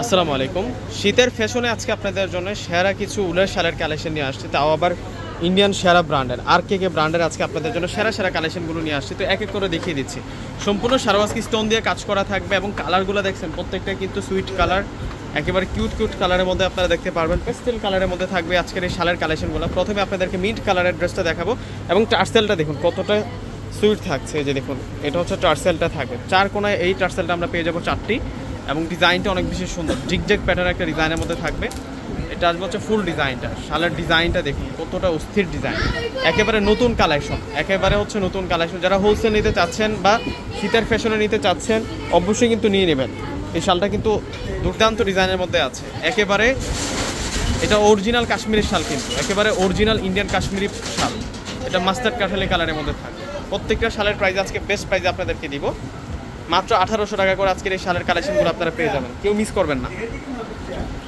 আসসালামু আলাইকুম। শীতের ফ্যাশনে আজকে আপনাদের জন্য সেরা কিছু উলের শালের কালেকশন নিয়ে আসছি, তাও আবার ইন্ডিয়ান সেরা ব্র্যান্ডের RKK ব্র্যান্ডের আজকে আপনাদের জন্য সেরা সেরা কালেকশনগুলো নিয়ে আসছি। তো এক এক করে দেখিয়ে দিচ্ছি। সম্পূর্ণ সারওয়াস্কি স্টোন দিয়ে কাজ করা থাকবে এবং কালারগুলো দেখছেন প্রত্যেকটা কিন্তু সুইট কালার, একেবারে কিউট কিউট কালারের মধ্যে আপনারা দেখতে পারবেন। পেস্টেল কালারের মধ্যে থাকবে আজকের এই শালের কালেকশনগুলো। প্রথমে আপনাদেরকে মিন্ট কালারের ড্রেসটা দেখাবো এবং টার্সেলটা দেখুন কতটা সুইট থাকছে। এই যে দেখুন, এটা হচ্ছে টার্সেলটা থাকবে চার কোনায়। এই টার্সেলটা আমরা পেয়ে যাবো 4টি এবং ডিজাইনটা অনেক বেশি সুন্দর, জিগজ্যাগ প্যাটার্ন একটা ডিজাইনের মধ্যে থাকবে। এটা আসবে হচ্ছে ফুল ডিজাইনটা। শালের ডিজাইনটা দেখুন কতটা অস্থির ডিজাইন, একেবারে নতুন কালেকশন, একেবারে হচ্ছে নতুন কালেকশন। যারা হোলসেল নিতে চাচ্ছেন বা শীতের ফ্যাশনে নিতে চাচ্ছেন অবশ্যই কিন্তু নিয়ে নেবেন। এই শালটা কিন্তু দুর্দান্ত ডিজাইনের মধ্যে আছে একেবারে। এটা অরিজিনাল কাশ্মীরি শাল, কিন্তু একেবারে অরিজিনাল ইন্ডিয়ান কাশ্মীরি শাল। এটা মাস্টার্ড কাঠালি কালারের মধ্যে থাকবে। প্রত্যেকটা শালের প্রাইস আজকে বেস্ট প্রাইসে আপনাদেরকে দিব, মাত্র 1800 টাকা করে আজকের এই শালের কালেকশনগুলো আপনারা পেয়ে যাবেন, কেউ মিস করবেন না।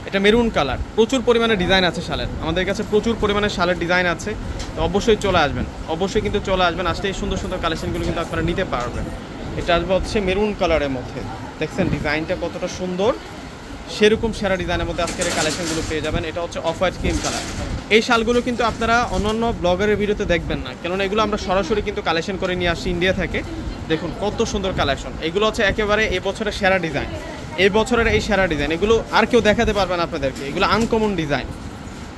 এটা মেরুন কালার, প্রচুর পরিমাণে ডিজাইন আছে শালের, আমাদের কাছে প্রচুর পরিমাণে শালের ডিজাইন আছে। তো অবশ্যই চলে আসবেন, অবশ্যই কিন্তু চলে আসবেন। আসলে এই সুন্দর সুন্দর কালেকশনগুলো কিন্তু আপনারা নিতে পারবেন। এটা আসবে হচ্ছে মেরুন কালারের মধ্যে, দেখছেন ডিজাইনটা কতটা সুন্দর, সেরকম সেরা ডিজাইনের মধ্যে আজকের এই কালেকশনগুলো পেয়ে যাবেন। এটা হচ্ছে অফ হোয়াইট ক্রিম কালার। এই শালগুলো কিন্তু আপনারা অন্যান্য ব্লগারের ভিডিওতে দেখবেন না, কেননা এগুলো আমরা সরাসরি কিন্তু কালেকশন করে নিয়ে আসছি ইন্ডিয়া থেকে। দেখুন কত সুন্দর কালেকশন, এগুলো হচ্ছে একেবারে এই বছরের সেরা ডিজাইন, এই বছরের এই সেরা ডিজাইন। এগুলো আর কেউ দেখাতে পারবেন আপনাদেরকে, এগুলো আনকমন ডিজাইন।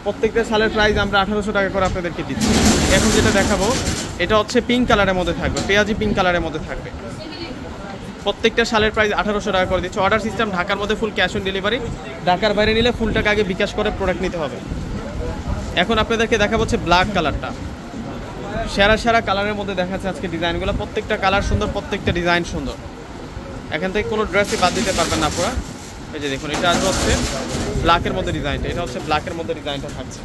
প্রত্যেকটা শালের প্রাইস আমরা 1800 টাকা করে আপনাদেরকে দিচ্ছি। এখন যেটা দেখাবো এটা হচ্ছে পিঙ্ক কালারের মধ্যে থাকবে, পেঁয়াজি পিঙ্ক কালারের মধ্যে থাকবে। প্রত্যেকটা শালের প্রাইস 1800 টাকা করে দিচ্ছে। অর্ডার সিস্টেম ঢাকার মধ্যে ফুল ক্যাশ অন ডেলিভারি, ঢাকার বাইরে নিলে ফুল টাকা আগে বিকাশ করে প্রোডাক্ট নিতে হবে। এখন আপনাদেরকে দেখাবো হচ্ছে ব্ল্যাক কালারটা, সেরা সেরা কালারের মধ্যে দেখাচ্ছে আজকে ডিজাইনগুলো। প্রত্যেকটা কালার সুন্দর, প্রত্যেকটা ডিজাইন সুন্দর, এখান থেকে কোনো ড্রেসই বাদ দিতে পারবেন না আপনারা। এই যে দেখুন, এটা আসবে হচ্ছে ব্ল্যাকের মধ্যে ডিজাইনটা, এটা হচ্ছে ব্ল্যাকের মধ্যে ডিজাইনটা থাকছে।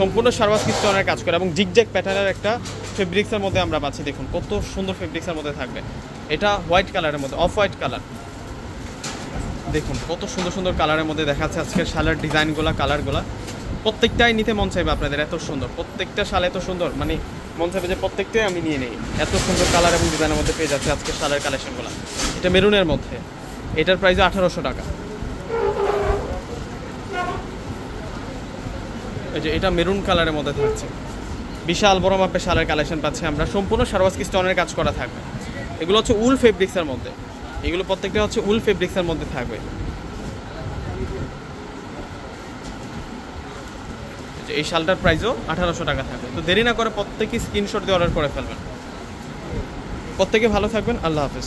সম্পূর্ণ সারওয়াস্কি স্টোনের কাজ করে এবং জিগজ্যাগ প্যাটার্নের একটা ফেব্রিক্সের মধ্যে আমরা পাচ্ছি। দেখুন কত সুন্দর ফেব্রিক্সের মধ্যে থাকবে। এটা হোয়াইট কালারের মধ্যে, অফ হোয়াইট কালার। দেখুন কত সুন্দর সুন্দর কালারের মধ্যে দেখাচ্ছে আজকের শালের ডিজাইনগুলো, কালারগুলো প্রত্যেকটাই নিতে মন চাইবে আপনাদের। এত সুন্দর প্রত্যেকটা শাল, এত সুন্দর, মানে মন চাইবে যে প্রত্যেকটাই আমি নিয়ে নিই। এত সুন্দর কালার এবং ডিজাইনের মধ্যে পেয়ে যাচ্ছে আজকের শালের কালেকশনগুলো। এটা মেরুনের মধ্যে, এটার প্রাইস 1800 টাকা। এই যে এটা মেরুন কালারের মধ্যে থাকছে, বিশাল বড় মাপের শালের কালেকশন পাচ্ছি আমরা। সম্পূর্ণ সারওয়াস্কি স্টোনের কাজ করা থাকবে। এগুলো হচ্ছে উল ফেব্রিক্সের মধ্যে, এগুলো প্রত্যেকটা হচ্ছে উল ফেব্রিক্সের মধ্যে থাকবে। এই শালটার প্রাইসও 1800 টাকা থাকবে। তো দেরি না করে প্রত্যেকেই স্ক্রিনশট দিয়ে অর্ডার করে ফেলবেন। প্রত্যেকে ভালো থাকবেন, আল্লাহ হাফেজ।